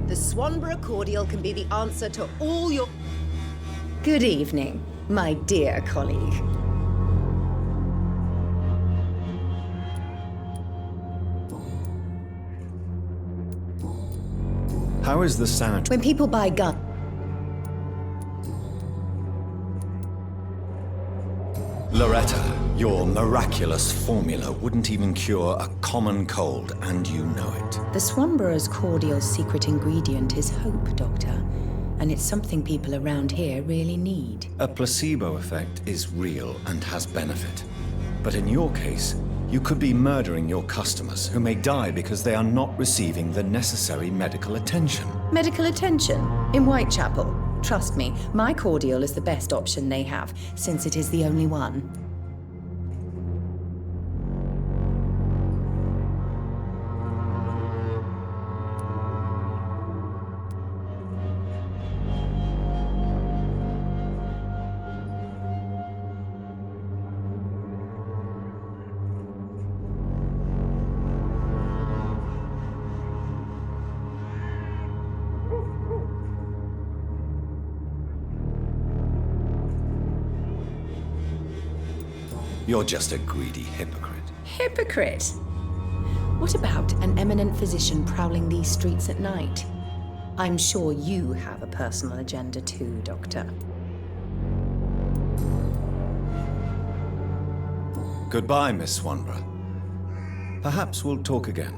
The Swanborough Cordial can be the answer to all your... Good evening, my dear colleague. How is the sanitary... When people buy guns... Loretta, your miraculous formula wouldn't even cure a common cold, and you know it. The Swanborough's Cordial's secret ingredient is hope, Doctor. And it's something people around here really need. A placebo effect is real and has benefit. But in your case, you could be murdering your customers who may die because they are not receiving the necessary medical attention. Medical attention? In Whitechapel? Trust me, my cordial is the best option they have, since it is the only one. You're just a greedy hypocrite. Hypocrite? What about an eminent physician prowling these streets at night? I'm sure you have a personal agenda too, Doctor. Goodbye, Miss Swanborough. Perhaps we'll talk again.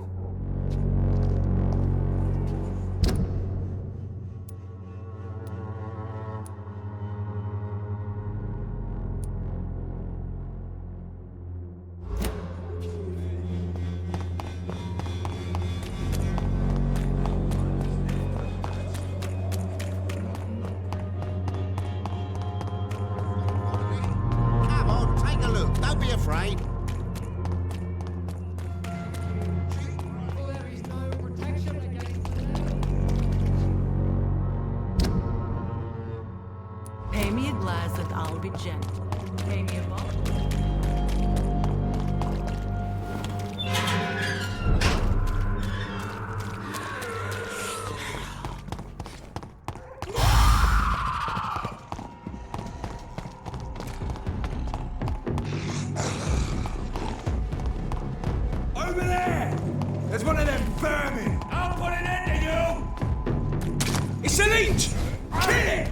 Pay me a glass and I'll be gentle. Pay me a bottle. Over there! There's one of them vermin! I'll put an end to you! It's a leech! Kill it!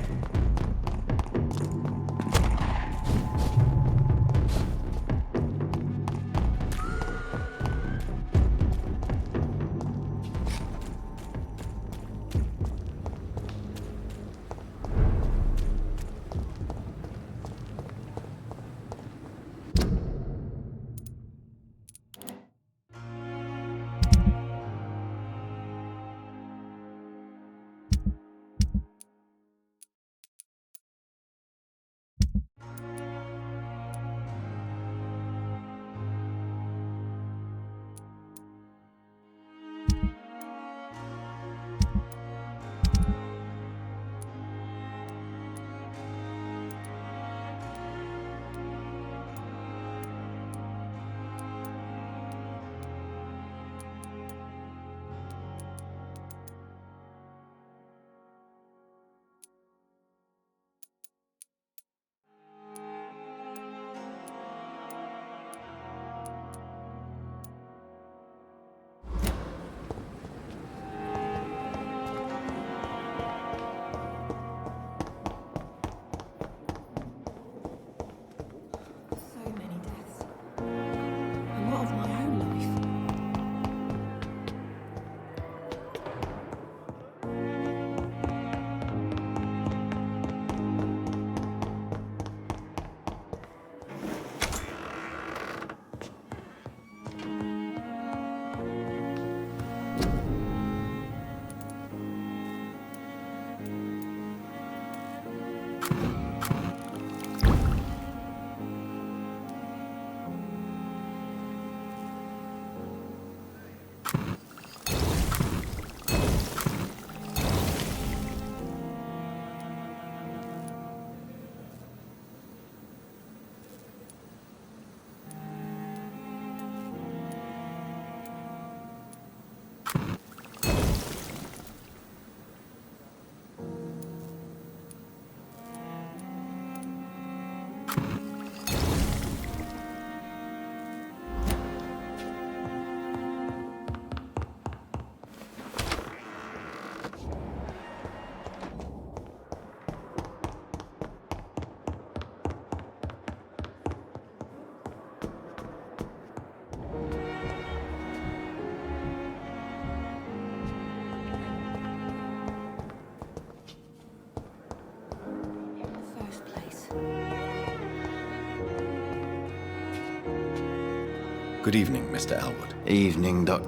Good evening, Mr. Elwood. Evening, Doc.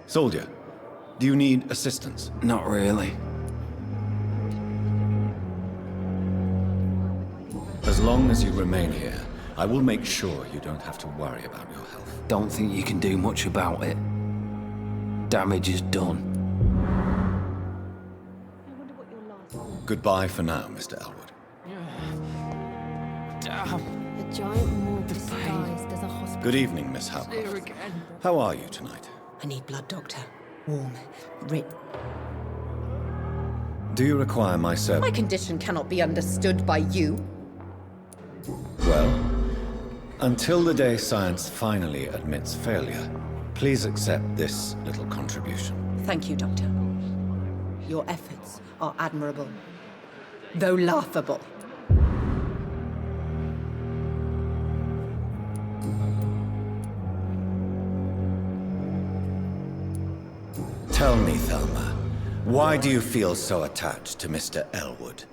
Soldier, do you need assistance? Not really. As long as you remain here, I will make sure you don't have to worry about your health. Don't think you can do much about it. Damage is done. Goodbye for now, Mr. Elwood. A giant morgue disguised as a hospital. Good evening, Miss Howcroft. How are you tonight? I need blood, Doctor. Warm. Rich. Do you require my My service? condition cannot be understood by you. Well, until the day science finally admits failure, please accept this little contribution. Thank you, Doctor. Your efforts are admirable, though laughable. Tell me, Thelma, why do you feel so attached to Mr. Elwood?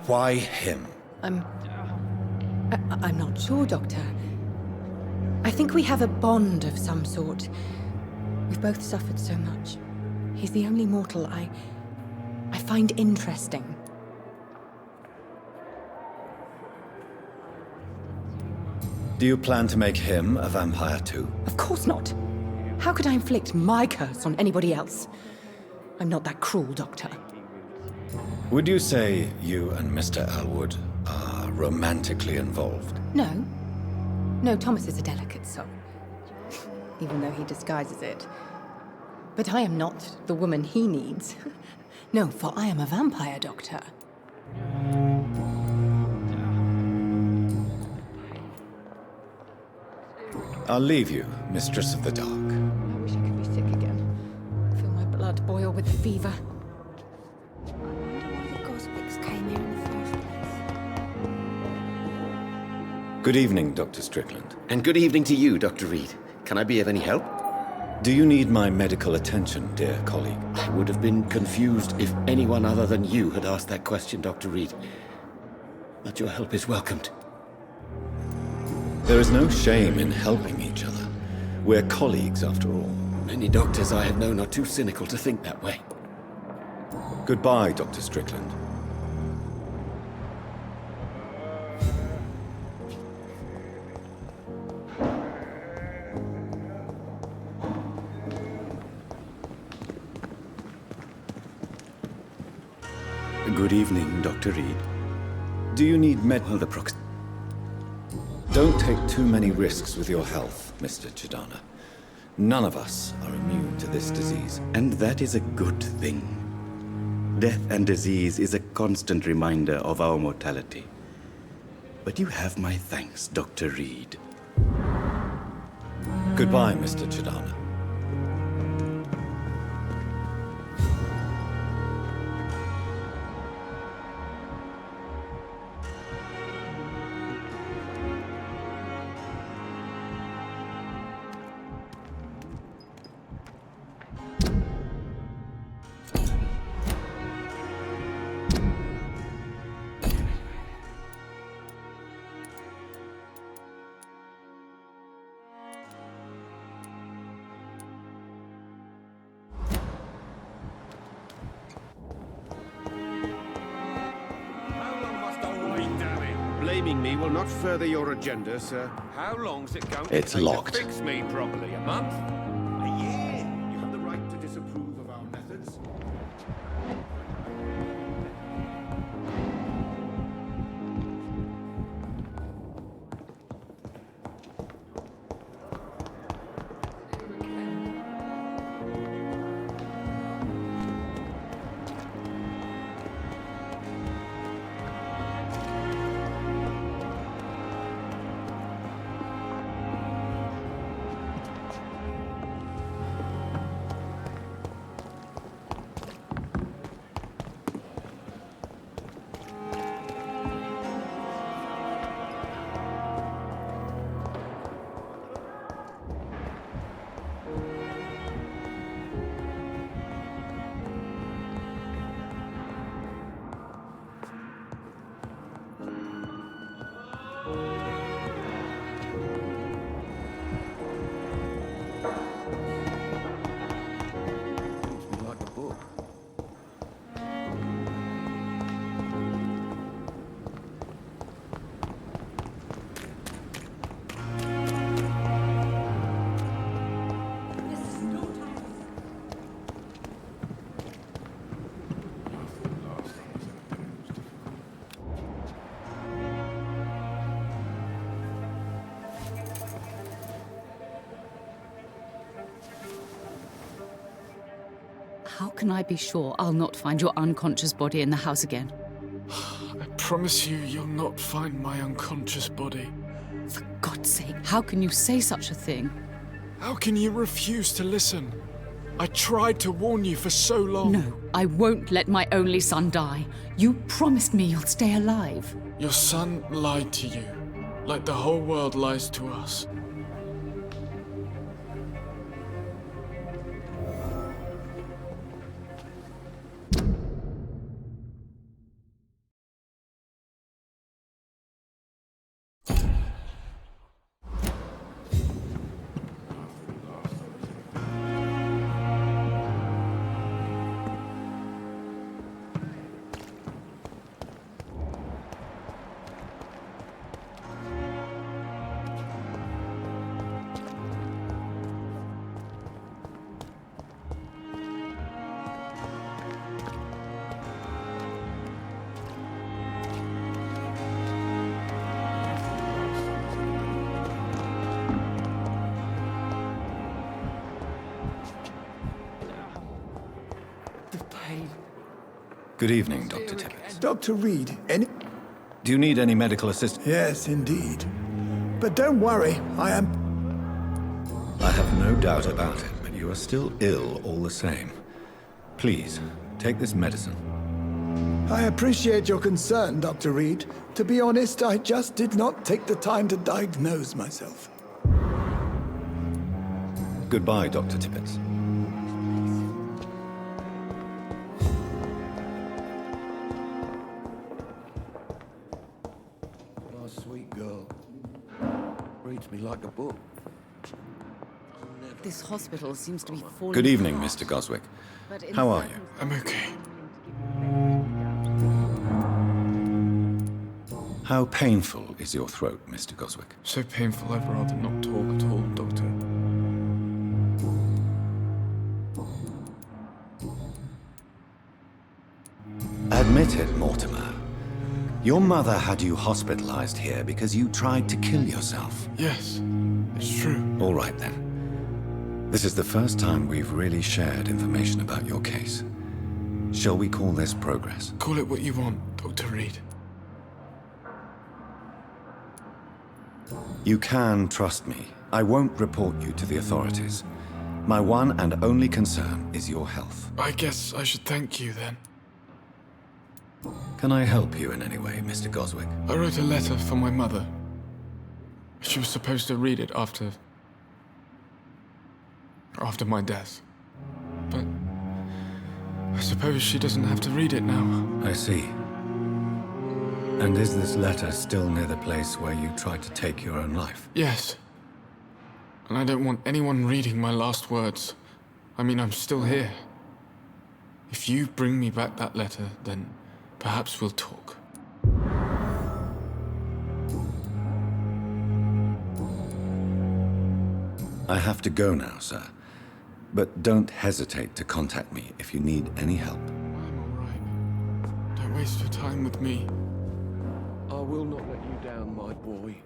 Why him? I'm not sure, Doctor. I think we have a bond of some sort. We've both suffered so much. He's the only mortal I find interesting. Do you plan to make him a vampire too? Of course not. How could I inflict my curse on anybody else? I'm not that cruel, Doctor. Would you say you and Mr. Elwood are romantically involved? No. No, Thomas is a delicate soul. Even though he disguises it. But I am not the woman he needs. No, for I am a vampire, Doctor. I'll leave you, Mistress of the Dark. I wish I could be sick again. Feel my blood boil with the fever. I wonder why the Goswicks came here in the first place. Good evening, Dr. Strickland. And good evening to you, Dr. Reed. Can I be of any help? Do you need my medical attention, dear colleague? I would have been confused if anyone other than you had asked that question, Dr. Reed. But your help is welcomed. There is no shame in helping each other. We're colleagues, after all. Many doctors I have known are too cynical to think that way. Goodbye, Dr. Strickland. Good evening, Dr. Reed. Do you need The prox... Don't take too many risks with your health, Mr. Chidana. None of us are immune to this disease. And that is a good thing. Death and disease is a constant reminder of our mortality. But you have my thanks, Dr. Reed. Goodbye, Mr. Chidana. How long must I wait, damn it? Blaming me will not further your agenda, sir. How long's it going It's to take locked. to fix me properly? A month? A year! You have the right to disapprove of our methods. How can I be sure I'll not find your unconscious body in the house again? I promise you, you'll not find my unconscious body. For God's sake, how can you say such a thing? How can you refuse to listen? I tried to warn you for so long. No, I won't let my only son die. You promised me you'll stay alive. Your son lied to you, like the whole world lies to us. Good evening, Dr. Tibbets. Dr. Reed, any... Do you need any medical assistance? Yes, indeed. But don't worry, I have no doubt about it, but you are still ill all the same. Please, take this medicine. I appreciate your concern, Dr. Reed. To be honest, I just did not take the time to diagnose myself. Goodbye, Dr. Tibbets. Sweet girl. Reads me like a book. This hospital seems to be falling. Good evening, Mr. Goswick. How are you? I'm okay. How painful is your throat, Mr. Goswick? So painful I'd rather not talk at all, Doctor. Admit it, Mortimer. Your mother had you hospitalized here because you tried to kill yourself. Yes, it's true. All right, then. This is the first time we've really shared information about your case. Shall we call this progress? Call it what you want, Dr. Reed. You can trust me. I won't report you to the authorities. My one and only concern is your health. I guess I should thank you, then. Can I help you in any way, Mr. Goswick? I wrote a letter for my mother. She was supposed to read it after my death. But I suppose she doesn't have to read it now. I see. And is this letter still near the place where you tried to take your own life? Yes. And I don't want anyone reading my last words. I mean, I'm still here. If you bring me back that letter, then perhaps we'll talk. I have to go now, sir. But don't hesitate to contact me if you need any help. I'm all right. Don't waste your time with me. I will not let you down, my boy.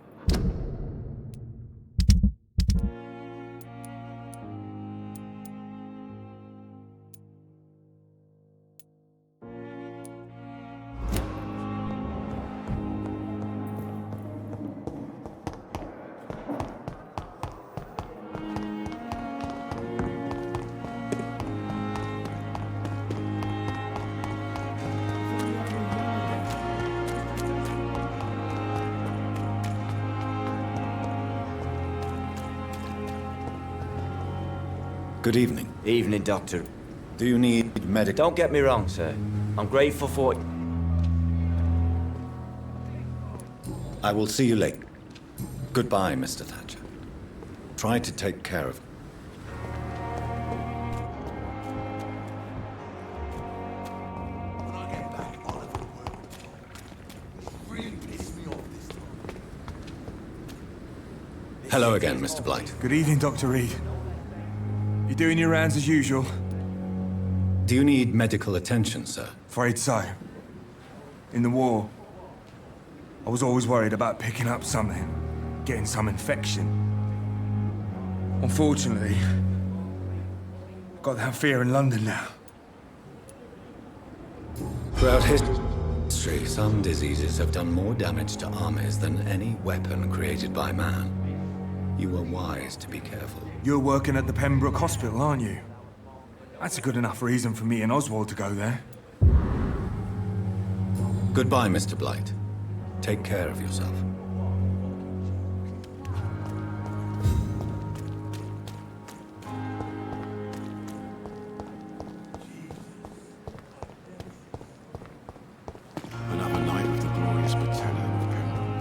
Good evening. Evening, Doctor. Do you need medical... Don't get me wrong, sir. I'm grateful for... I will see you later. Goodbye, Mr. Thatcher. Try to take care of... Hello again, Mr. Blight. Good evening, Dr. Reed. You doing your rounds as usual? Do you need medical attention, sir? Afraid so. In the war, I was always worried about picking up something, getting some infection. Unfortunately, I've got that fear in London now. Throughout history, some diseases have done more damage to armies than any weapon created by man. You were wise to be careful. You're working at the Pembroke Hospital, aren't you? That's a good enough reason for me and Oswald to go there. Goodbye, Mr. Blight. Take care of yourself. Another night with the glorious battalion of Pembroke.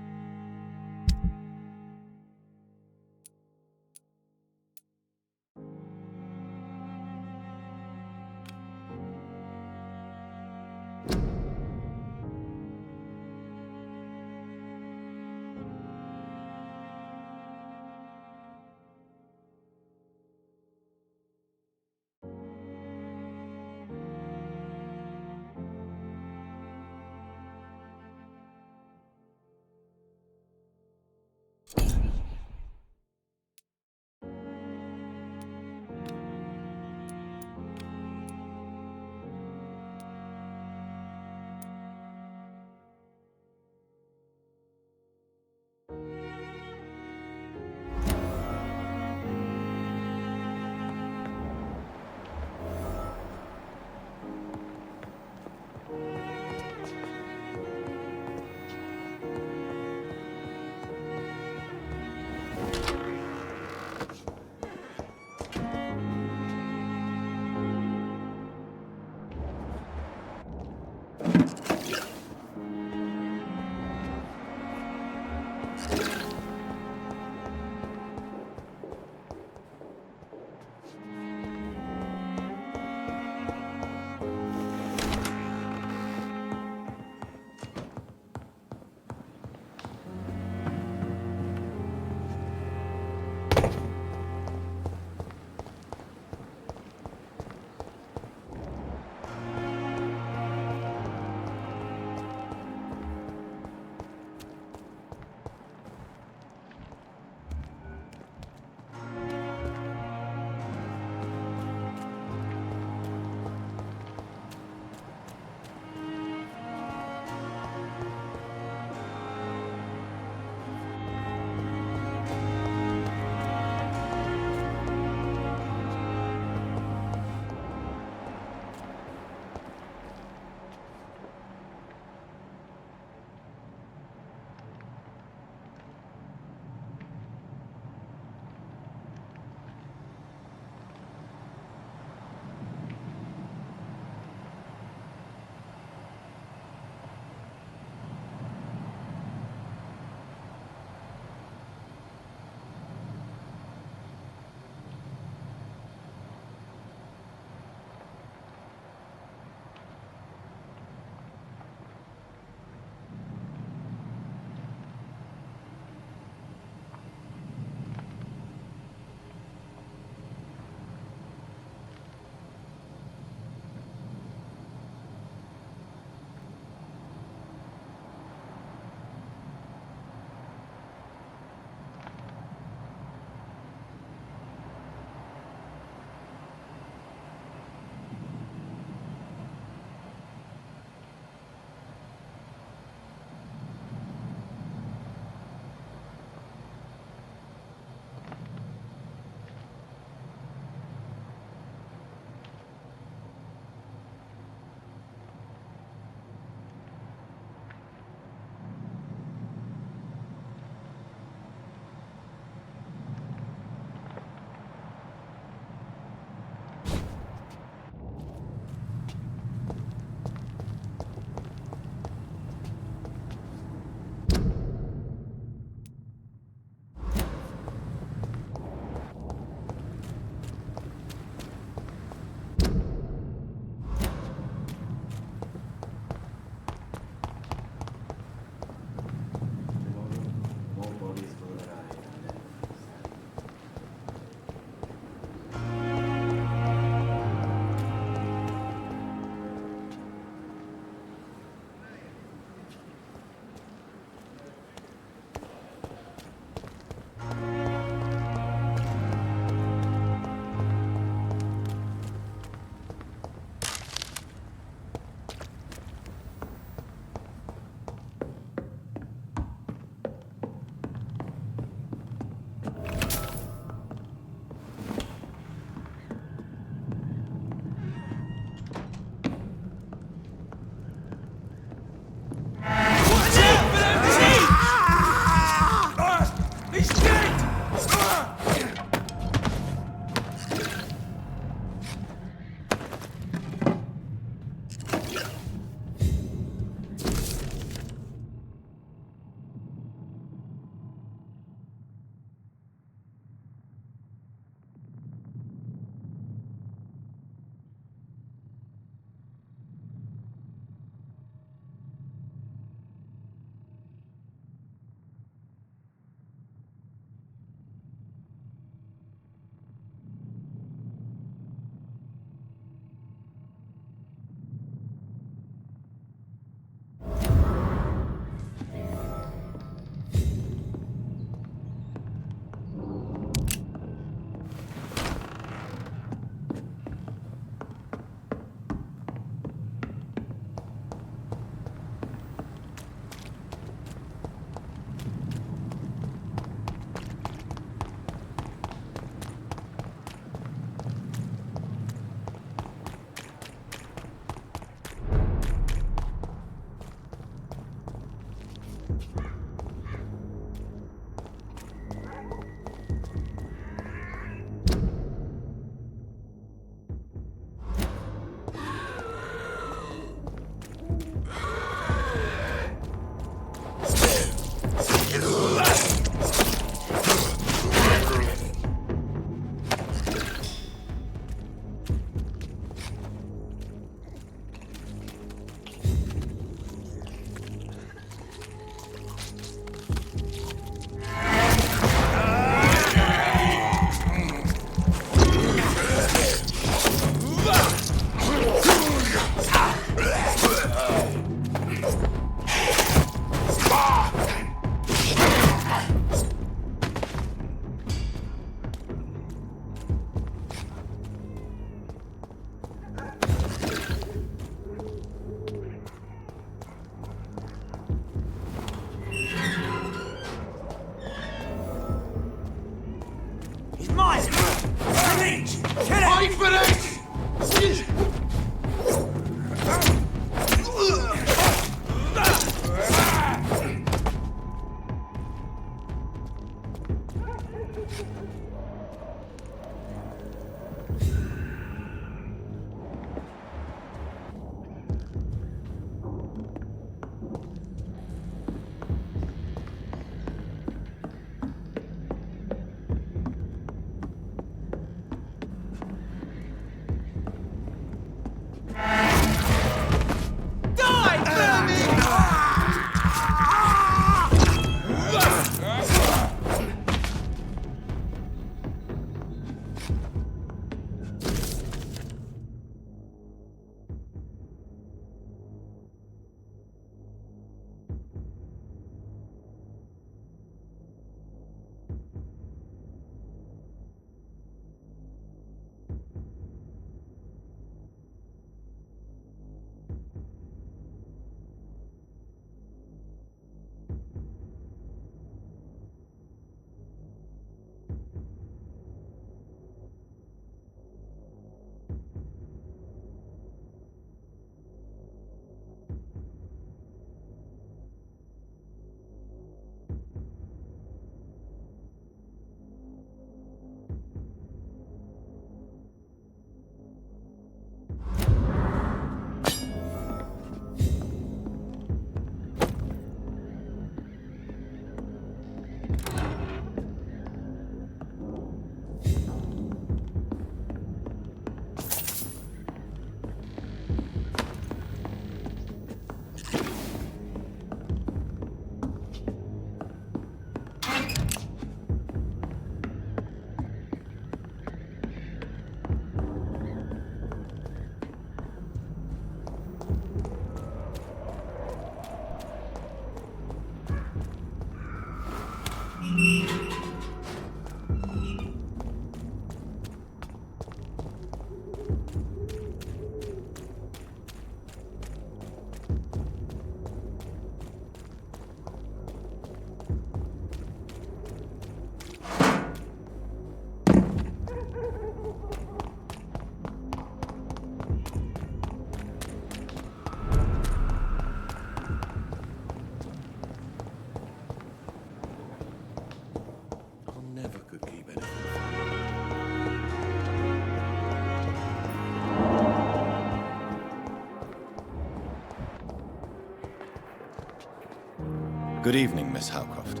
Good evening, Miss Howcroft.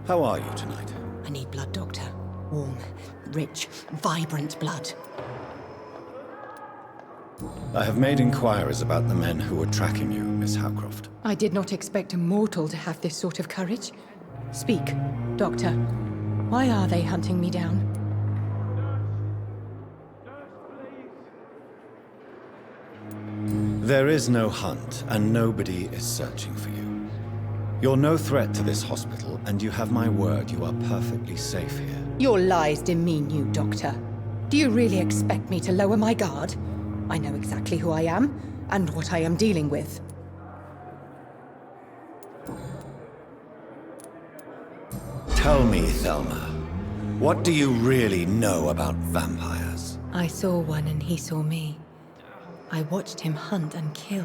How are you tonight? I need blood, Doctor. Warm, rich, vibrant blood. I have made inquiries about the men who were tracking you, Miss Howcroft. I did not expect a mortal to have this sort of courage. Speak, Doctor. Why are they hunting me down? There is no hunt, and nobody is searching for you. You're no threat to this hospital, and you have my word you are perfectly safe here. Your lies demean you, Doctor. Do you really expect me to lower my guard? I know exactly who I am, and what I am dealing with. Tell me, Thelma, what do you really know about vampires? I saw one and he saw me. I watched him hunt and kill.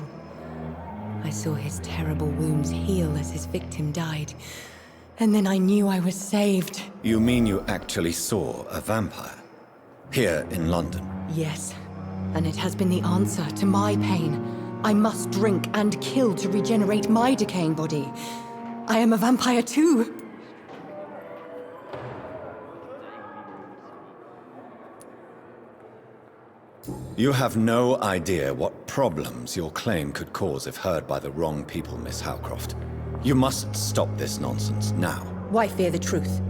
I saw his terrible wounds heal as his victim died. And then I knew I was saved. You mean you actually saw a vampire? Here in London? Yes. And it has been the answer to my pain. I must drink and kill to regenerate my decaying body. I am a vampire too. You have no idea what problems your claim could cause if heard by the wrong people, Miss Howcroft. You must stop this nonsense now. Why fear the truth?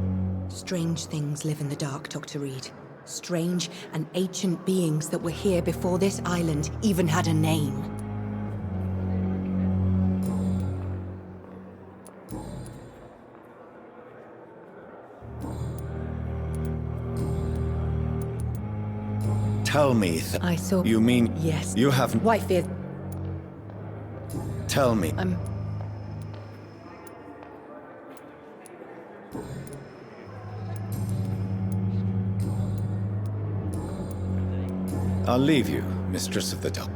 Strange things live in the dark, Dr. Reed. Strange and ancient beings that were here before this island even had a name. Tell me I saw... You mean... Yes. You have... Why fear... Tell me... I'll leave you, Mistress of the Dark.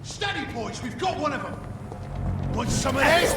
Steady, boys, we've got one of them. Want some of this?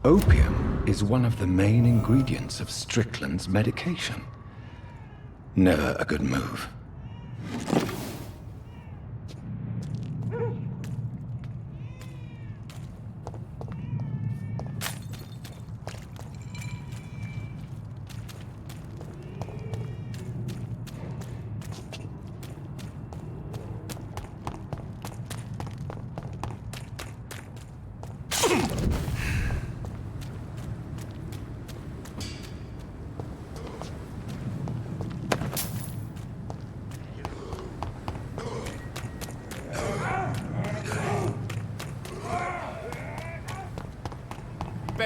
Opium is one of the main ingredients of Strickland's medication. Never a good move.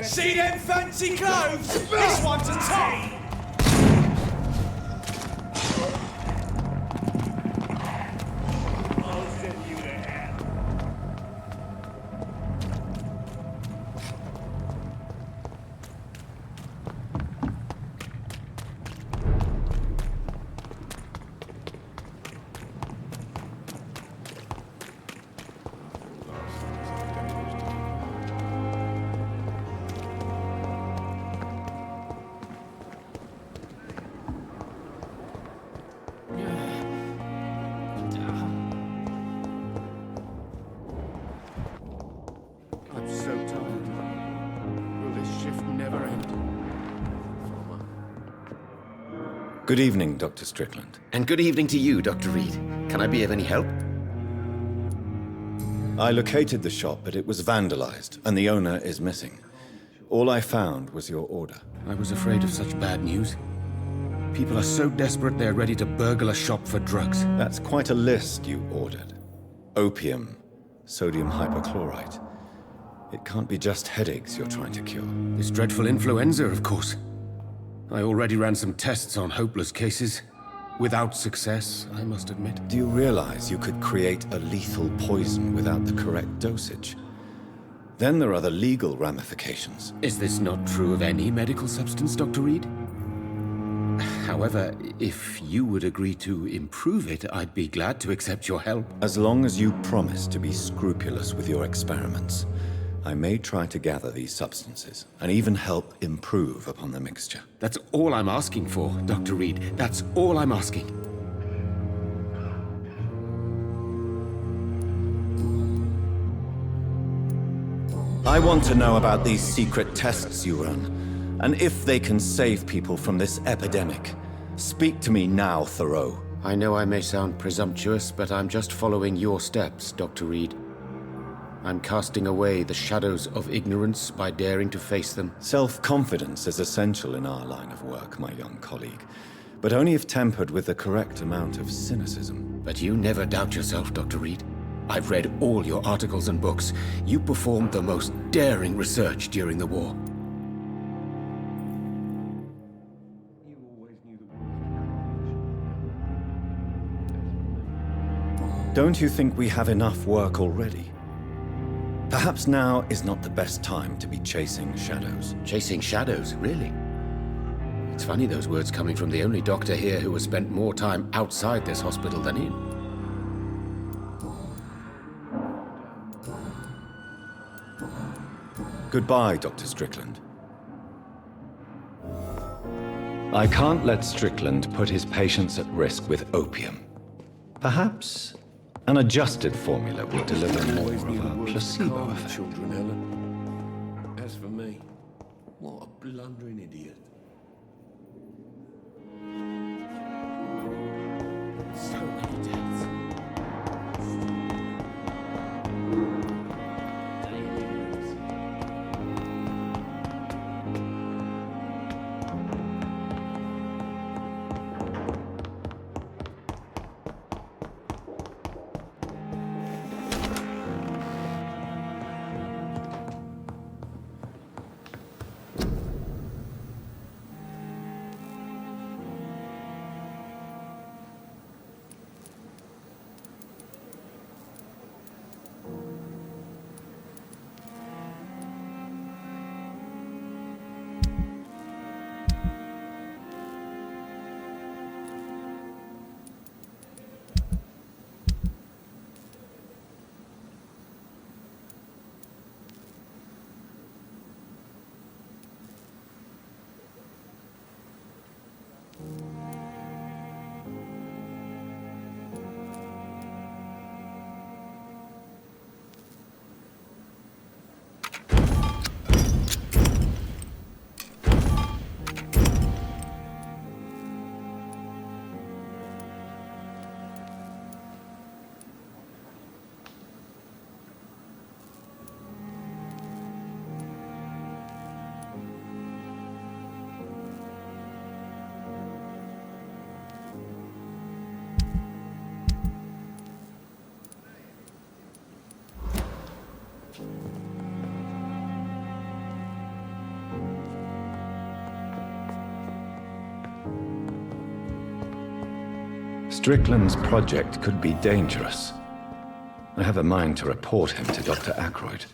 See them fancy clothes? This one's a top! I'm so tired. Will this shift never end? Good evening, Dr. Strickland. And good evening to you, Dr. Reed. Can I be of any help? I located the shop, but it was vandalized, and the owner is missing. All I found was your order. I was afraid of such bad news. People are so desperate they're ready to burgle a shop for drugs. That's quite a list you ordered. Opium, sodium hypochlorite. It can't be just headaches you're trying to cure. This dreadful influenza, of course. I already ran some tests on hopeless cases. Without success, I must admit. Do you realize you could create a lethal poison without the correct dosage? Then there are the legal ramifications. Is this not true of any medical substance, Dr. Reed? However, if you would agree to improve it, I'd be glad to accept your help. As long as you promise to be scrupulous with your experiments, I may try to gather these substances, and even help improve upon the mixture. That's all I'm asking for, Dr. Reed. That's all I'm asking. I want to know about these secret tests you run, and if they can save people from this epidemic. Speak to me now, Thoreau. I know I may sound presumptuous, but I'm just following your steps, Dr. Reed. I'm casting away the shadows of ignorance by daring to face them. Self-confidence is essential in our line of work, my young colleague, but only if tempered with the correct amount of cynicism. But you never doubt yourself, Dr. Reed. I've read all your articles and books. You performed the most daring research during the war. Don't you think we have enough work already? Perhaps now is not the best time to be chasing shadows. Chasing shadows, really? It's funny those words coming from the only doctor here who has spent more time outside this hospital than in. Goodbye, Dr. Strickland. I can't let Strickland put his patients at risk with opium. Perhaps an adjusted formula will deliver more of a placebo effect. Children, Helen. As for me, what a blundering idiot. So many deaths. Strickland's project could be dangerous. I have a mind to report him to Dr. Ackroyd.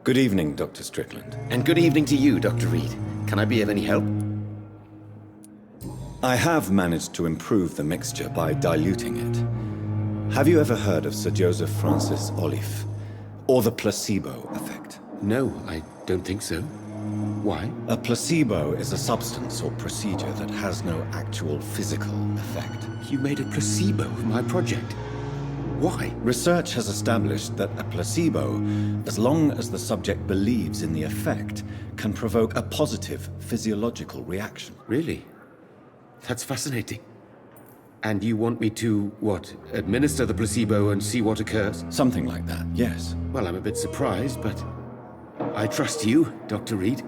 Good evening, Dr. Strickland. And good evening to you, Dr. Reed. Can I be of any help? I have managed to improve the mixture by diluting it. Have you ever heard of Sir Joseph Francis Olive, or the placebo effect? No, I don't think so. Why? A placebo is a substance or procedure that has no actual physical effect. You made a placebo of my project. Why? Research has established that a placebo, as long as the subject believes in the effect, can provoke a positive physiological reaction. Really? That's fascinating. And you want me to, what, administer the placebo and see what occurs? Something like that, yes. Well, I'm a bit surprised, but I trust you, Dr. Reed.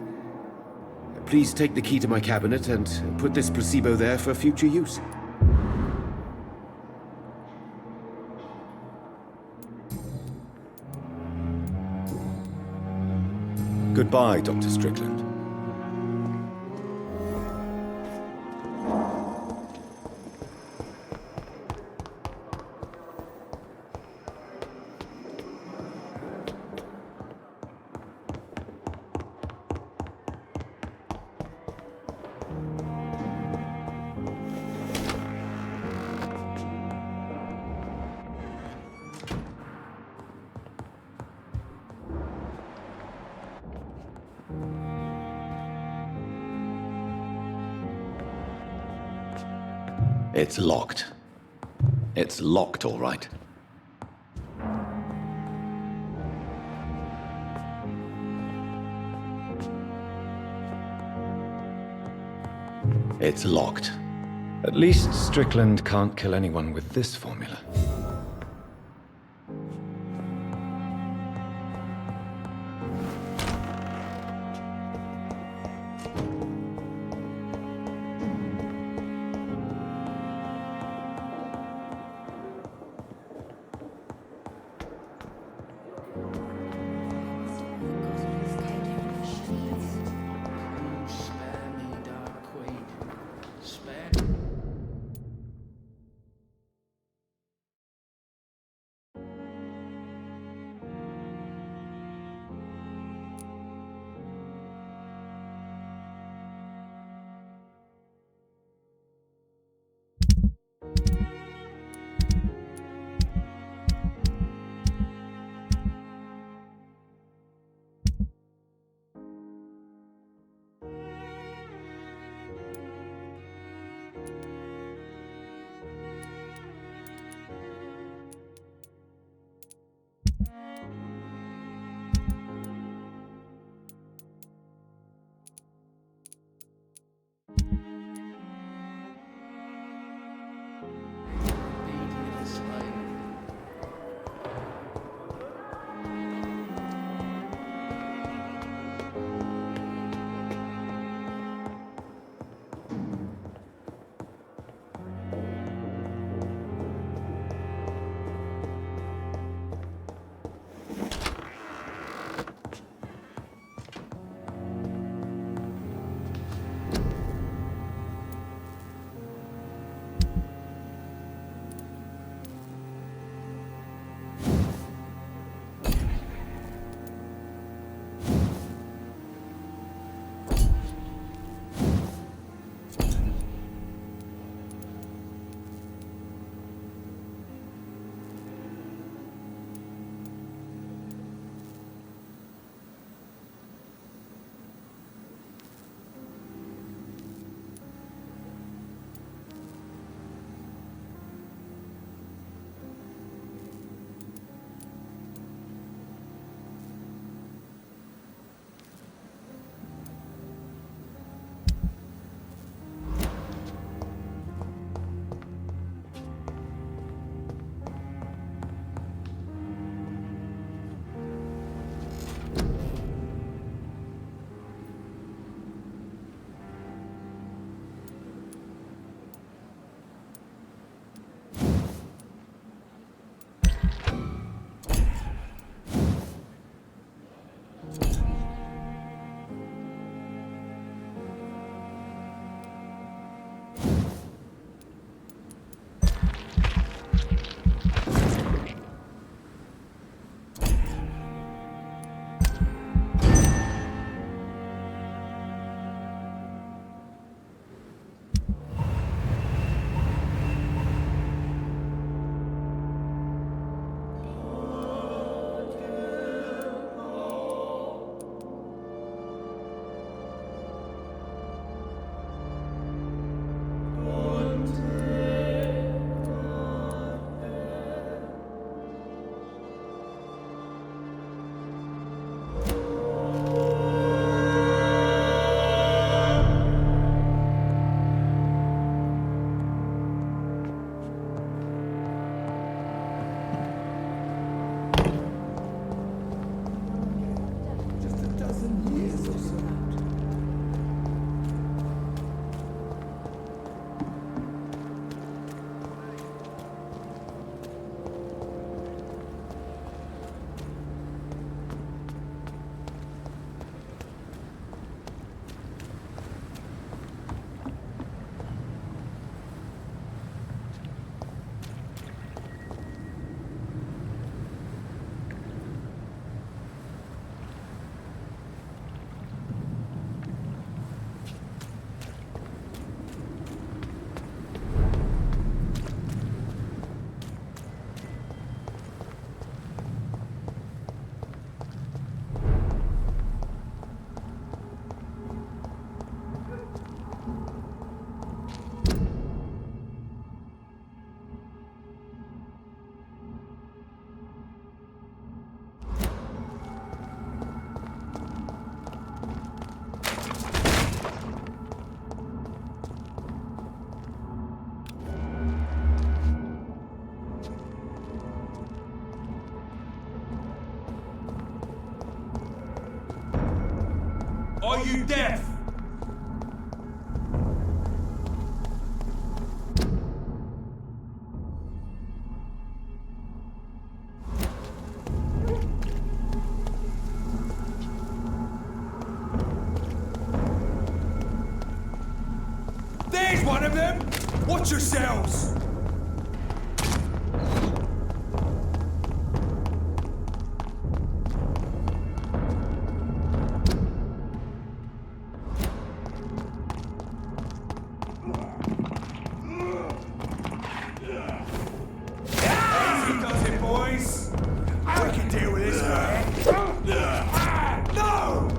Please take the key to my cabinet and put this placebo there for future use. Goodbye, Dr. Strickland. It's locked. It's locked, all right. It's locked. At least Strickland can't kill anyone with this formula. Are you deaf? There's one of them! Watch yourselves! Easy does it, boys! I can deal with this guy. No!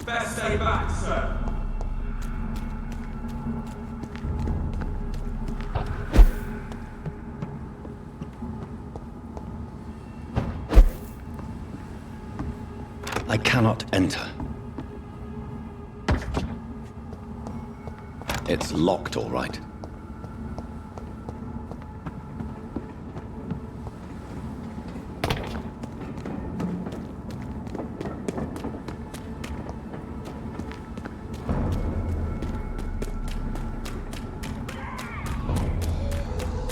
Best stay back, sir. I cannot enter. It's locked, all right.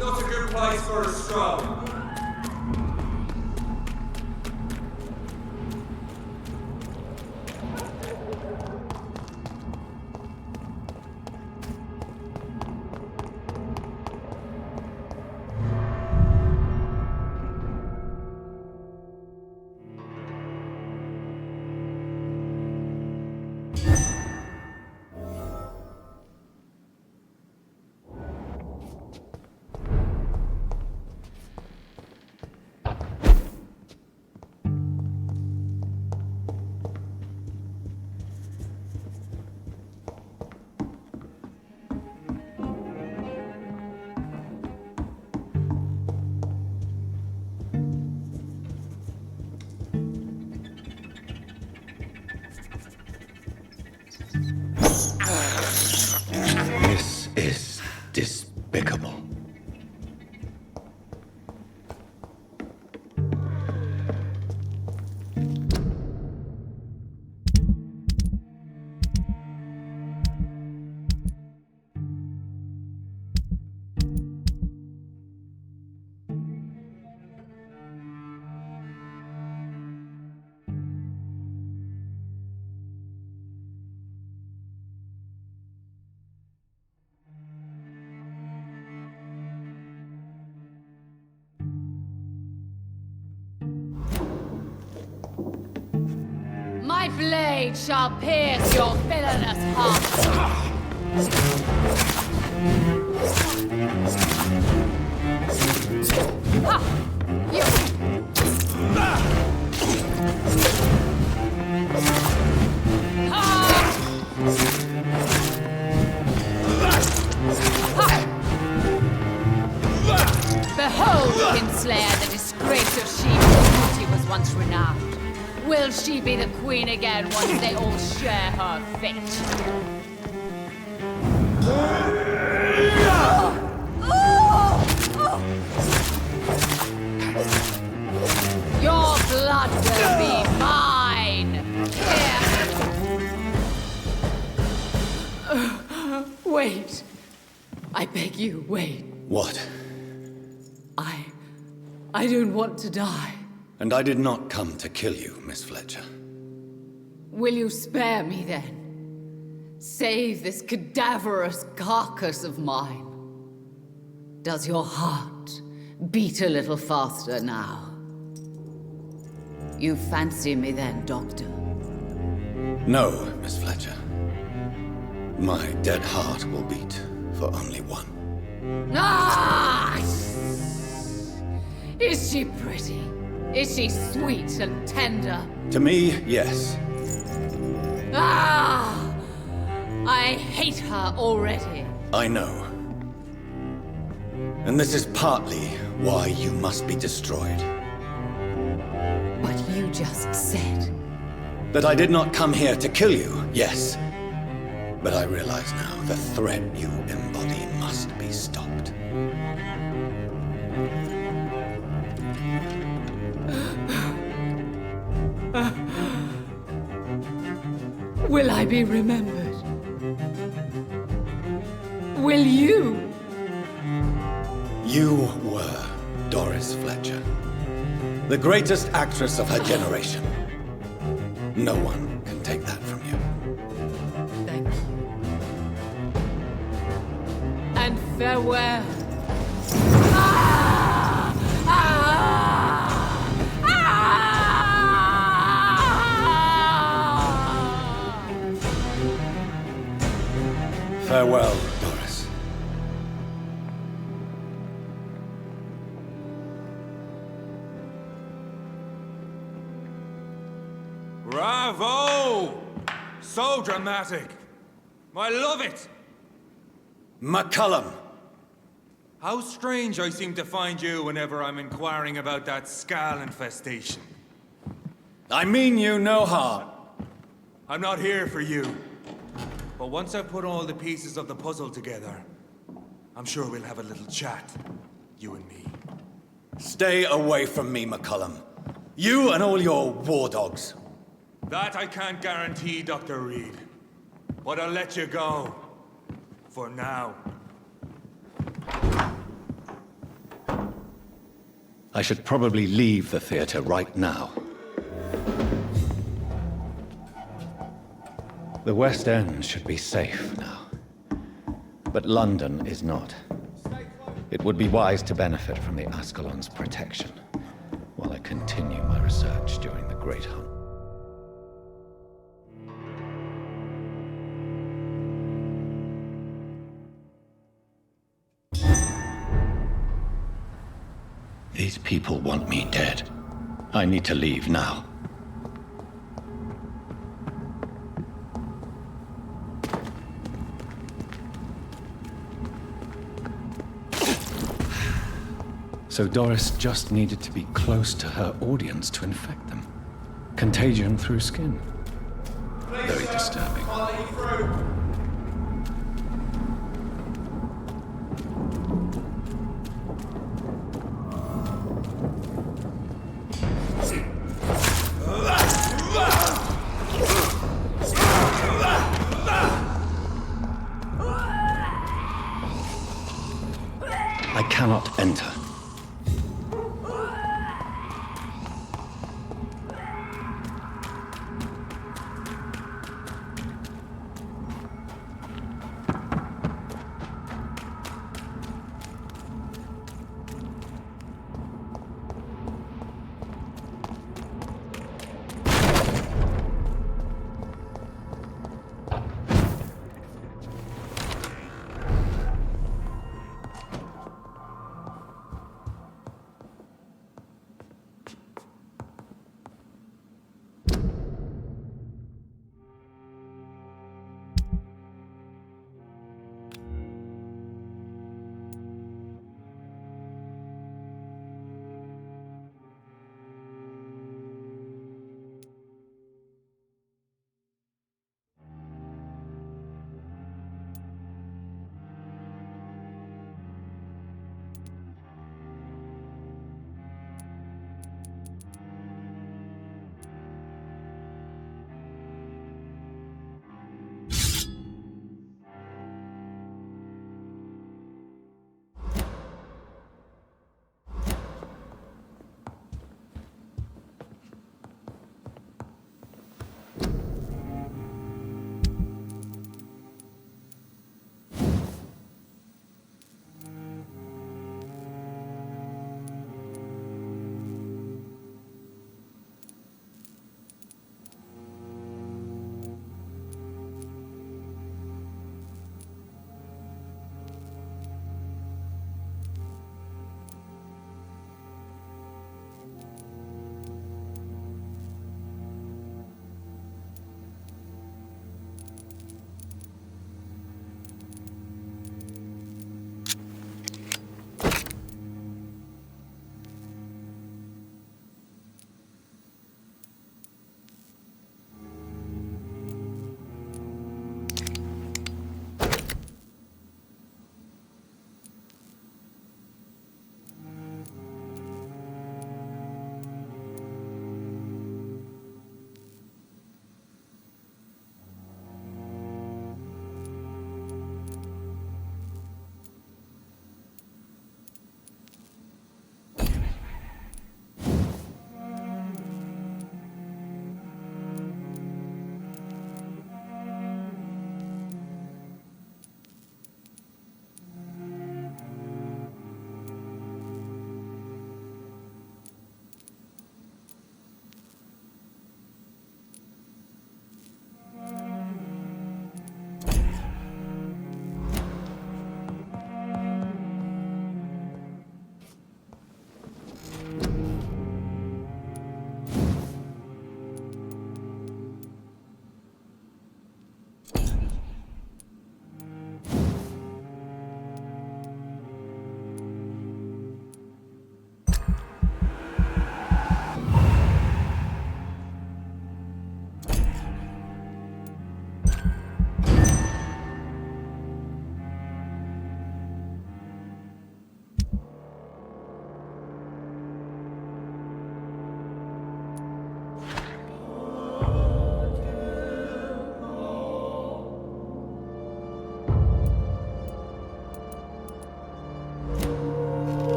Not a good place for a stroll. This is despicable. My blade shall pierce your villainous heart. Ha! You! Behold, Kinslayer, the disgrace of She whose beauty was once renowned. Will she be the queen again once they all share her fate? Your blood will be mine! Here. Wait. I beg you, wait. What? I don't want to die. And I did not come to kill you, Miss Fletcher. Will you spare me then? Save this cadaverous carcass of mine. Does your heart beat a little faster now? You fancy me then, Doctor? No, Miss Fletcher. My dead heart will beat for only one. Ah! Is she pretty? Is she sweet and tender? To me, yes. Ah! I hate her already. I know. And this is partly why you must be destroyed. But you just said? That I did not come here to kill you, yes. But I realize now the threat you embody must be stopped. Will I be remembered? Will you? You were Doris Fletcher, the greatest actress of her generation. No one can take that from you. Thank you. And farewell. Farewell, Doris. Bravo! So dramatic. I love it. McCullum! How strange I seem to find you whenever I'm inquiring about that Skal infestation. I mean you no harm. I'm not here for you. But once I've put all the pieces of the puzzle together, I'm sure we'll have a little chat, you and me. Stay away from me, McCullum. You and all your war dogs. That I can't guarantee, Dr. Reed. But I'll let you go. For now. I should probably leave the theater right now. The West End should be safe now. But London is not. It would be wise to benefit from the Ascalon's protection while I continue my research during the Great Hunt. These people want me dead. I need to leave now. So Doris just needed to be close to her audience to infect them. Contagion through skin. Very disturbing. I cannot enter.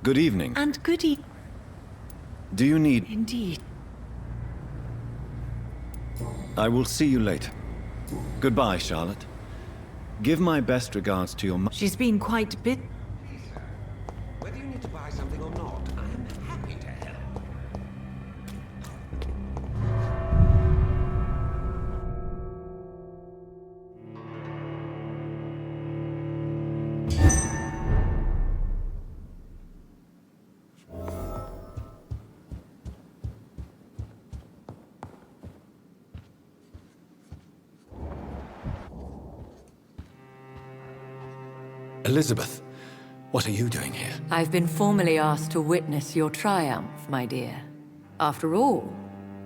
Good evening. And good evening. Do you need... Indeed. I will see you later. Goodbye, Charlotte. Give my best regards to your She's been quite bit... Whether you need to buy something or not, I am happy to help. Elizabeth, what are you doing here? I've been formally asked to witness your triumph, my dear. After all,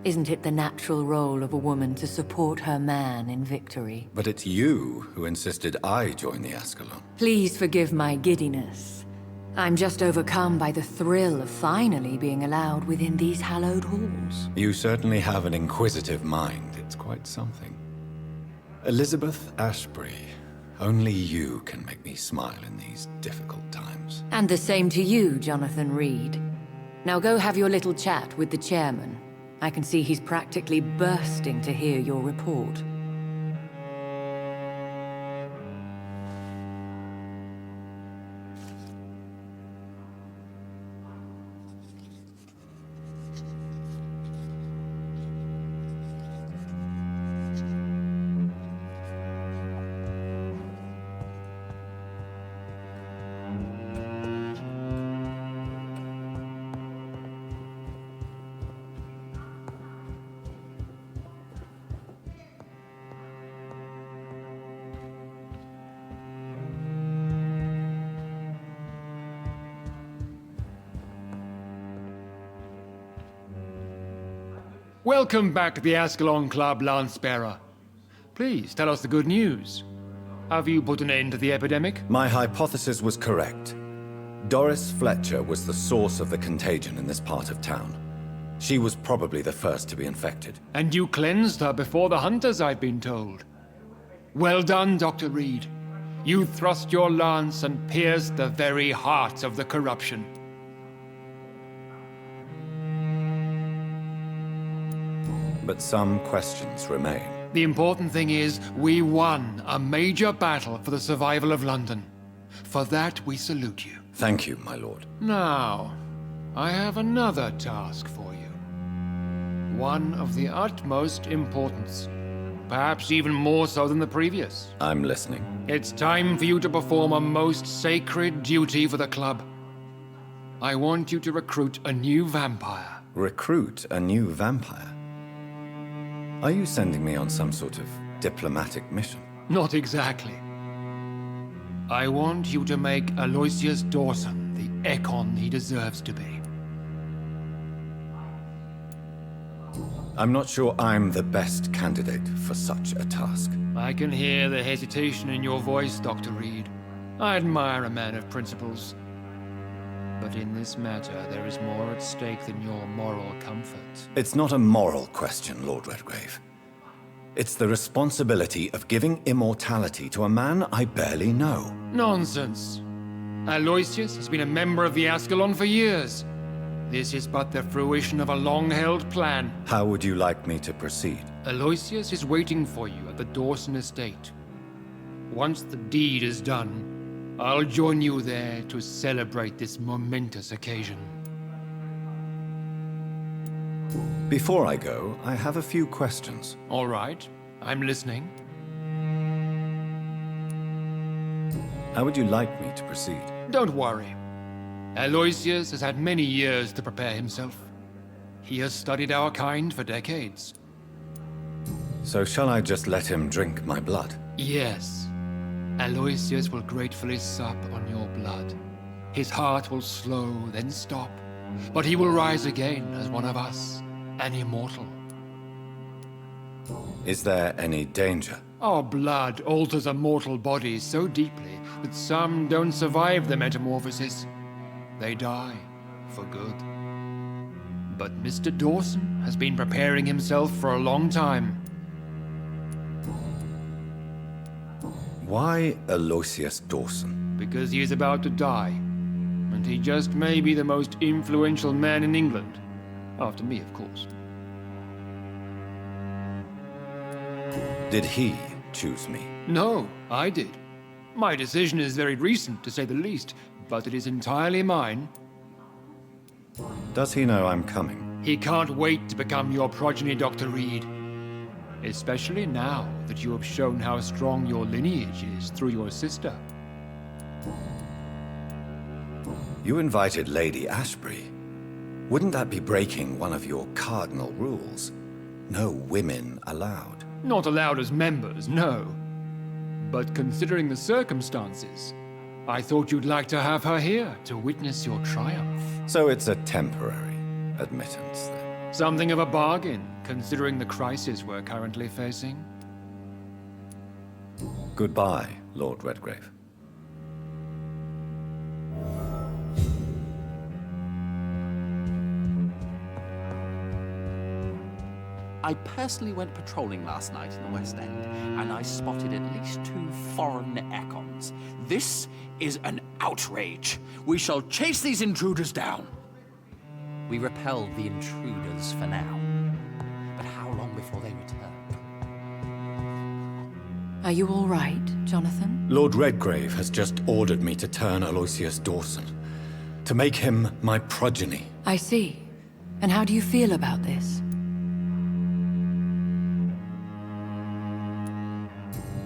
isn't it the natural role of a woman to support her man in victory? But it's you who insisted I join the Ascalon. Please forgive my giddiness. I'm just overcome by the thrill of finally being allowed within these hallowed halls. You certainly have an inquisitive mind. It's quite something. Elizabeth Ashbury, only you can make me smile in these difficult times. And the same to you, Jonathan Reed. Now go have your little chat with the chairman. I can see he's practically bursting to hear your report. Welcome back to the Ascalon Club, Lancebearer. Please, tell us the good news. Have you put an end to the epidemic? My hypothesis was correct. Doris Fletcher was the source of the contagion in this part of town. She was probably the first to be infected. And you cleansed her before the hunters, I've been told. Well done, Dr. Reed. You thrust your lance and pierced the very heart of the corruption. But some questions remain. The important thing is, we won a major battle for the survival of London. For that, we salute you. Thank you, my lord. Now, I have another task for you. One of the utmost importance. Perhaps even more so than the previous. I'm listening. It's time for you to perform a most sacred duty for the club. I want you to recruit a new vampire. Recruit a new vampire? Are you sending me on some sort of diplomatic mission? Not exactly. I want you to make Aloysius Dawson the Ekon he deserves to be. I'm not sure I'm the best candidate for such a task. I can hear the hesitation in your voice, Dr. Reed. I admire a man of principles. But in this matter, there is more at stake than your moral comfort. It's not a moral question, Lord Redgrave. It's the responsibility of giving immortality to a man I barely know. Nonsense. Aloysius has been a member of the Ascalon for years. This is but the fruition of a long-held plan. How would you like me to proceed? Aloysius is waiting for you at the Dawson estate. Once the deed is done, I'll join you there to celebrate this momentous occasion. Before I go, I have a few questions. All right, I'm listening. How would you like me to proceed? Don't worry. Aloysius has had many years to prepare himself. He has studied our kind for decades. So shall I just let him drink my blood? Yes. Aloysius will gratefully sup on your blood. His heart will slow, then stop. But he will rise again as one of us, an immortal. Is there any danger? Our blood alters a mortal body so deeply that some don't survive the metamorphosis. They die, for good. But Mr. Dawson has been preparing himself for a long time. Why Aloysius Dawson? Because he is about to die. and he just may be the most influential man in England. After me, of course. Did he choose me? No, I did. My decision is very recent, to say the least, but it is entirely mine. Does he know I'm coming? He can't wait to become your progeny, Dr. Reed. Especially now that you have shown how strong your lineage is through your sister. You invited Lady Ashbury. Wouldn't that be breaking one of your cardinal rules? No women allowed. Not allowed as members, no. But considering the circumstances, I thought you'd like to have her here to witness your triumph. So it's a temporary admittance, then? Something of a bargain, considering the crisis we're currently facing. Goodbye, Lord Redgrave. I personally went patrolling last night in the West End, and I spotted at least 2 foreign econs. This is an outrage. We shall chase these intruders down. We repelled the intruders for now. But how long before they return? Are you all right, Jonathan? Lord Redgrave has just ordered me to turn Aloysius Dawson, to make him my progeny. I see. And how do you feel about this?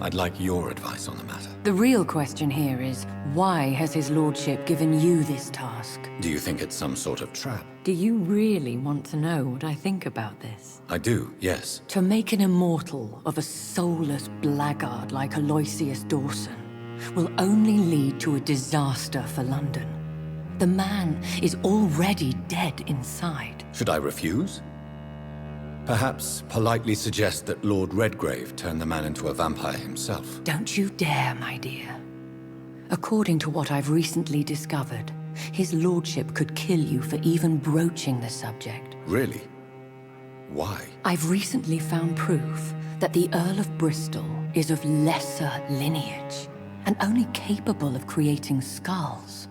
I'd like your advice on the matter. The real question here is, why has his lordship given you this task? Do you think it's some sort of trap? Do you really want to know what I think about this? I do, yes. To make an immortal of a soulless blackguard like Aloysius Dawson will only lead to a disaster for London. The man is already dead inside. Should I refuse? Perhaps politely suggest that Lord Redgrave turn the man into a vampire himself. Don't you dare, my dear. According to what I've recently discovered, his lordship could kill you for even broaching the subject. Really? Why? I've recently found proof that the Earl of Bristol is of lesser lineage and only capable of creating skulls.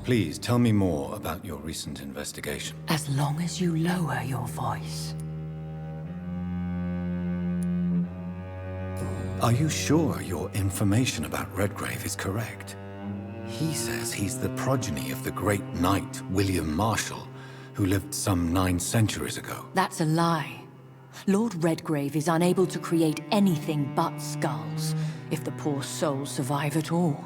Please tell me more about your recent investigation. As long as you lower your voice. Are you sure your information about Redgrave is correct? He says he's the progeny of the great knight William Marshall, who lived some 9 centuries ago. That's a lie. Lord Redgrave is unable to create anything but skulls, if the poor souls survive at all.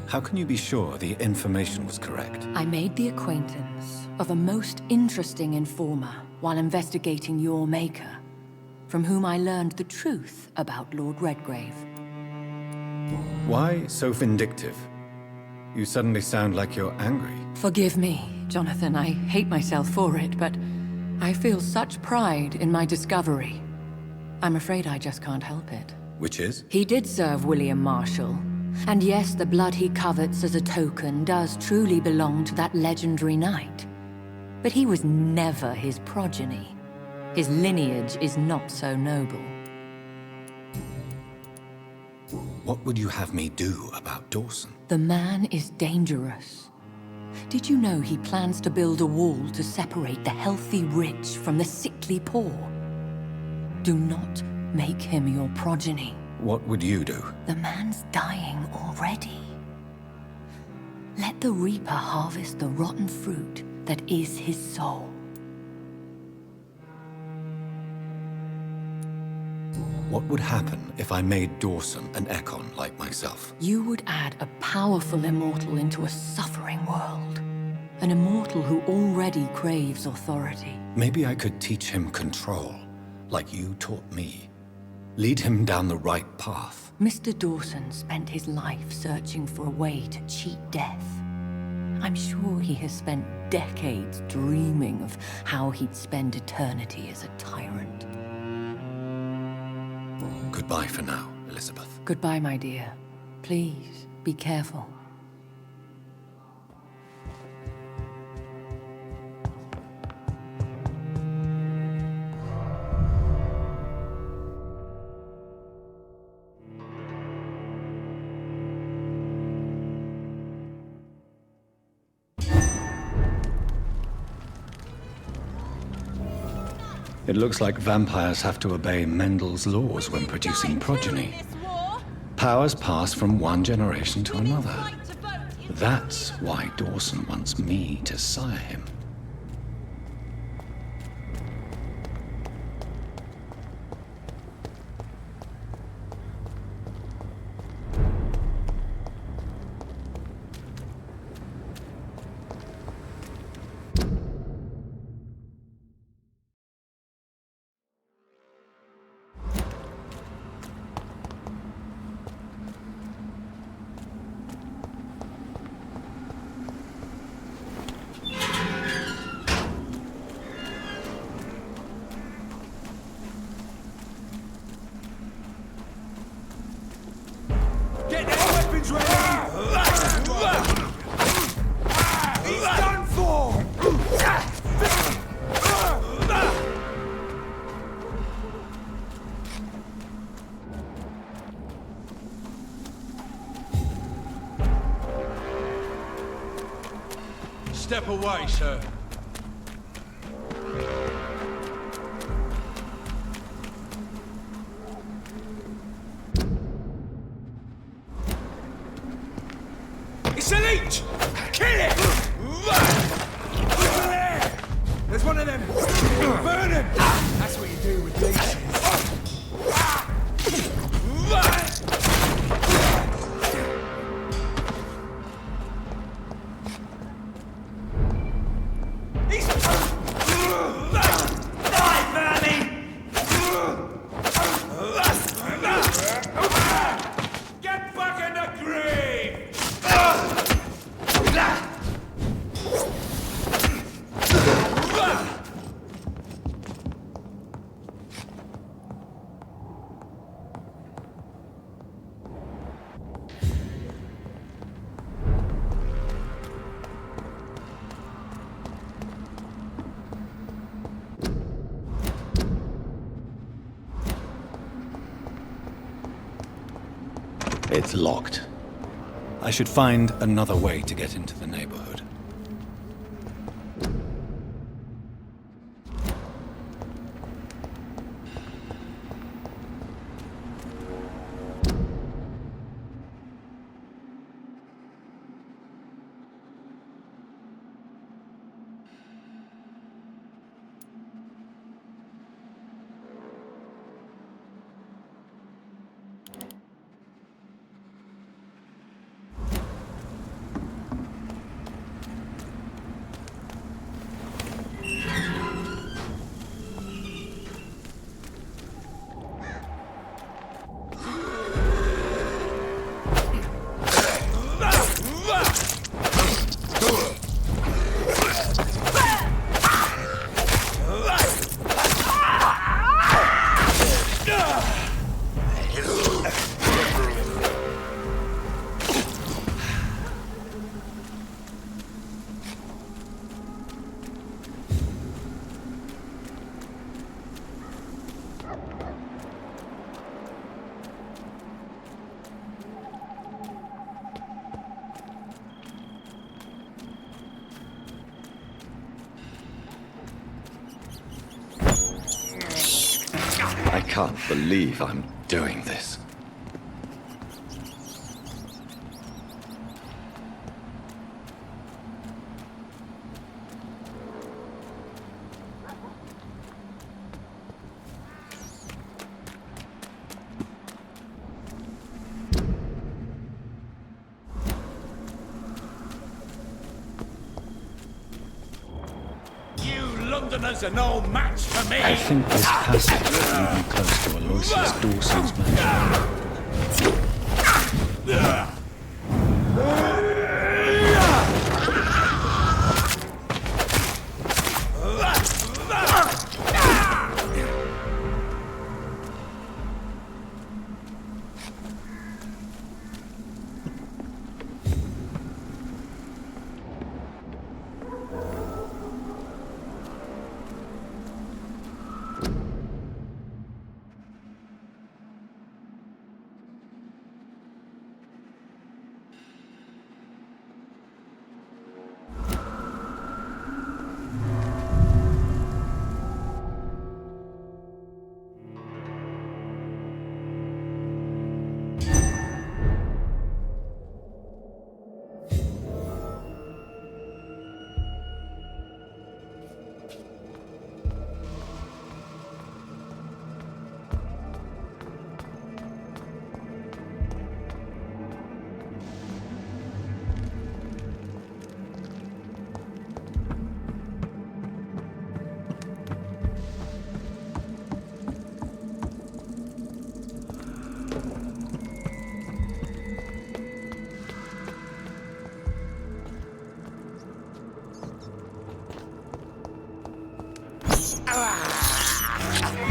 How can you be sure the information was correct? I made the acquaintance of a most interesting informer while investigating your maker, from whom I learned the truth about Lord Redgrave. Why so vindictive? You suddenly sound like you're angry. Forgive me, Jonathan. I hate myself for it, but I feel such pride in my discovery. I'm afraid I just can't help it. Which is? He did serve William Marshall. And yes, the blood he covets as a token does truly belong to that legendary knight. But he was never his progeny. His lineage is not so noble. What would you have me do about Dawson? The man is dangerous. Did you know he plans to build a wall to separate the healthy rich from the sickly poor? Do not make him your progeny. What would you do? The man's dying already. Let the Reaper harvest the rotten fruit that is his soul. What would happen if I made Dawson an Ekon like myself? You would add a powerful immortal into a suffering world. An immortal who already craves authority. Maybe I could teach him control, like you taught me. Lead him down the right path. Mr. Dawson spent his life searching for a way to cheat death. I'm sure he has spent decades dreaming of how he'd spend eternity as a tyrant. Goodbye for now, Elizabeth. Goodbye, my dear. Please, be careful. It looks like vampires have to obey Mendel's laws when producing progeny. Powers pass from one generation to another. That's why Dawson wants me to sire him. Get their weapons ready! He's done for! Step away, sir. It's a leech! Kill it! Over there! There's one of them! Burn him! That's what you do with leeches. He's... Die, vermin! Get back in the grave! It's locked. I should find another way to get into the neighborhood. can't believe I'm doing this. Londoners are no match for me! I think this passage is even close to Aloysius Dawson's mansion.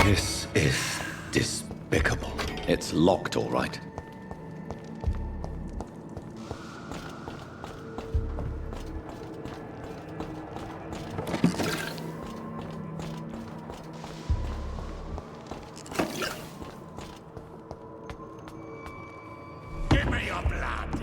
This is despicable. It's locked, all right. Give me your blood!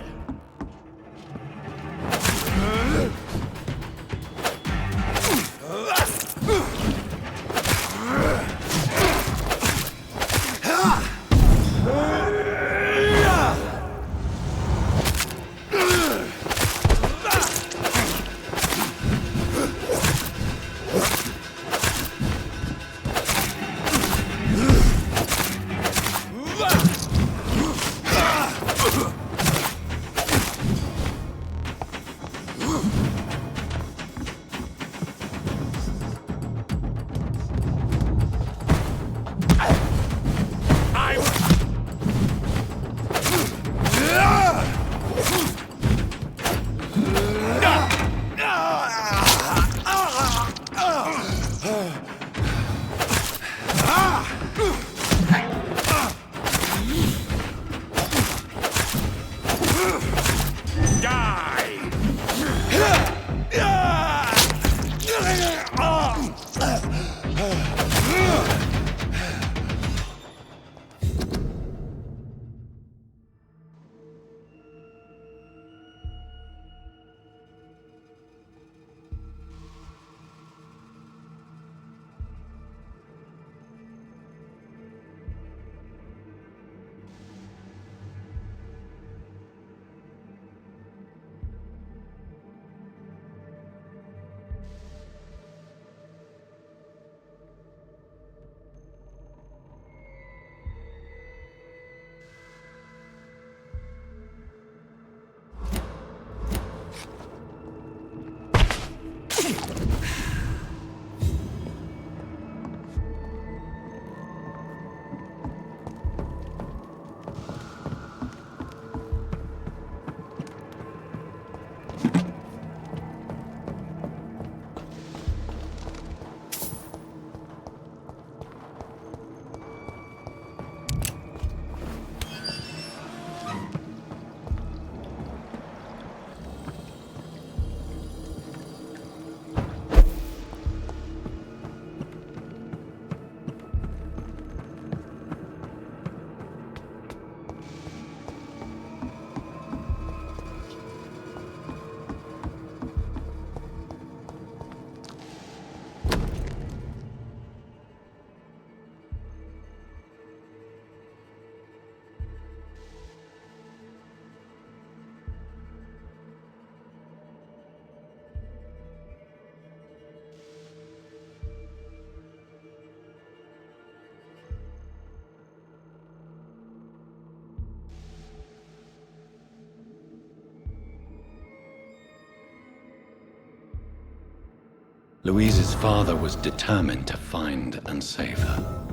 Louise's father was determined to find and save her.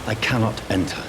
I cannot enter.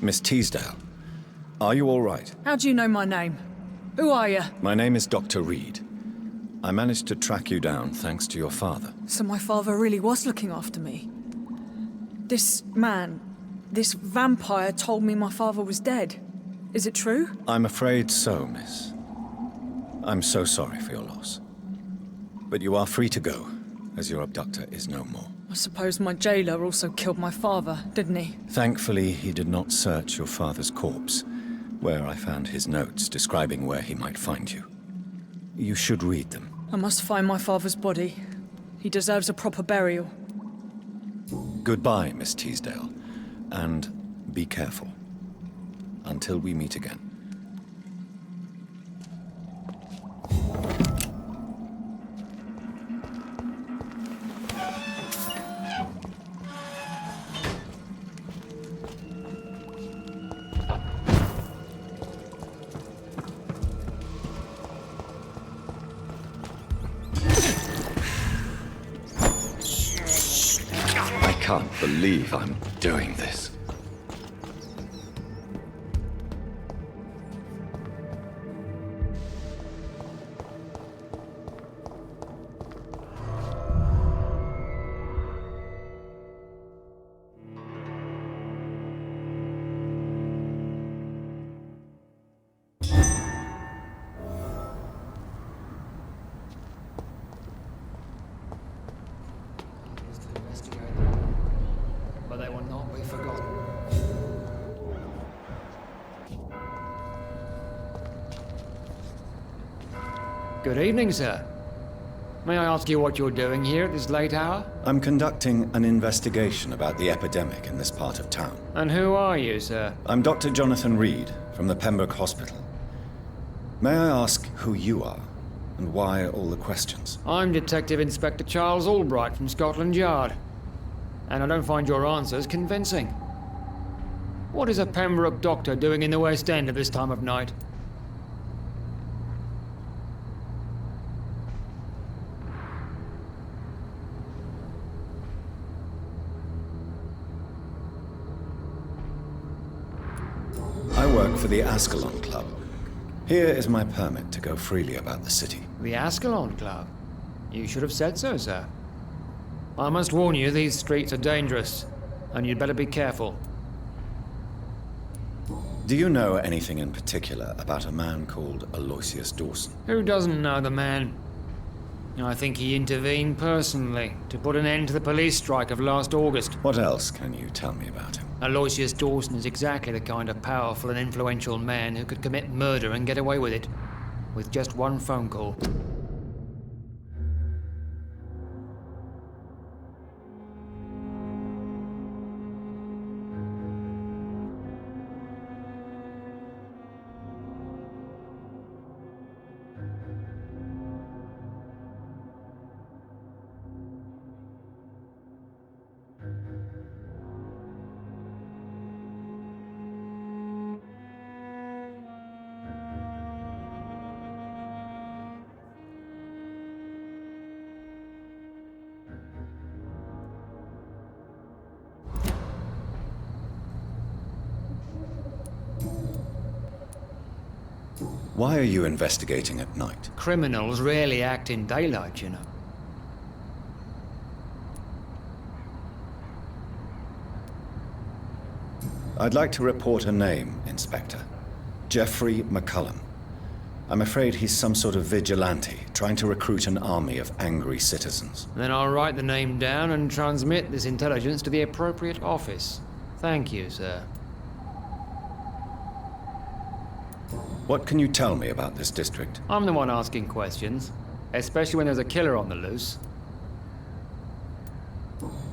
Miss Teasdale, are you all right? How do you know my name? Who are you? My name is Dr. Reed. I managed to track you down thanks to your father. So my father really was looking after me. This man, this vampire told me my father was dead. Is it true? I'm afraid so, miss. I'm so sorry for your loss. But you are free to go, as your abductor is no more. I suppose my jailer also killed my father, didn't he? Thankfully, he did not search your father's corpse, where I found his notes describing where he might find you. You should read them. I must find my father's body. He deserves a proper burial. Goodbye, Miss Teasdale, and be careful. Until we meet again. I can't believe I'm doing this. But they will not be forgotten. Good evening, sir. May I ask you what you're doing here at this late hour? I'm conducting an investigation about the epidemic in this part of town. And who are you, sir? I'm Dr. Jonathan Reed from the Pembroke Hospital. May I ask who you are and why all the questions? I'm Detective Inspector Charles Albright from Scotland Yard. And I don't find your answers convincing. What is a Pembroke doctor doing in the West End at this time of night? I work for the Ascalon Club. Here is my permit to go freely about the city. The Ascalon Club? You should have said so, sir. I must warn you, these streets are dangerous, and you'd better be careful. Do you know anything in particular about a man called Aloysius Dawson? Who doesn't know the man? I think he intervened personally to put an end to the police strike of last August. What else can you tell me about him? Aloysius Dawson is exactly the kind of powerful and influential man who could commit murder and get away with it, with just one phone call. Why are you investigating at night? Criminals rarely act in daylight, you know. I'd like to report a name, Inspector. Jeffrey McCullum. I'm afraid he's some sort of vigilante, trying to recruit an army of angry citizens. Then I'll write the name down and transmit this intelligence to the appropriate office. Thank you, sir. What can you tell me about this district? I'm the one asking questions, especially when there's a killer on the loose.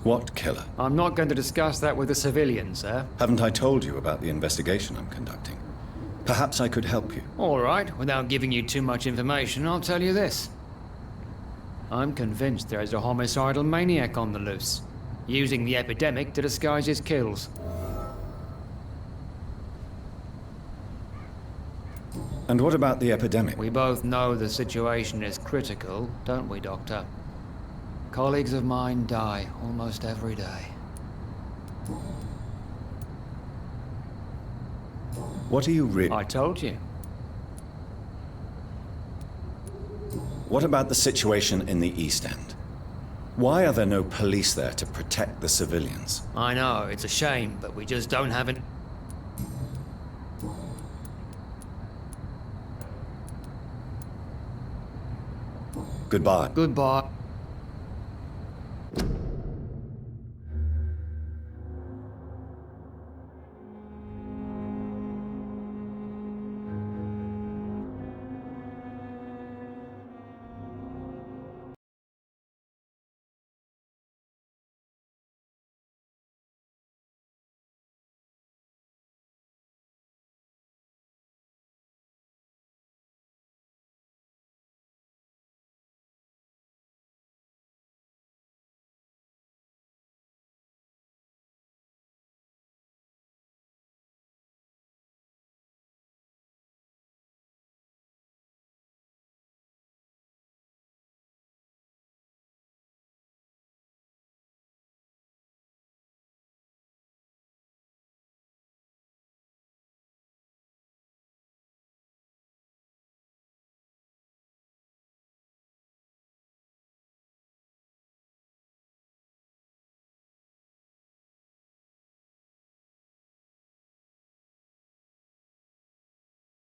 What killer? I'm not going to discuss that with a civilian, sir. Haven't I told you about the investigation I'm conducting? Perhaps I could help you. All right, without giving you too much information, I'll tell you this. I'm convinced there is a homicidal maniac on the loose, using the epidemic to disguise his kills. And what about the epidemic? We both know the situation is critical, don't we, Doctor? Colleagues of mine die almost every day. What are you really... I told you. What about the situation in the East End? Why are there no police there to protect the civilians? I know, it's a shame, but we just don't have any... Goodbye. Goodbye.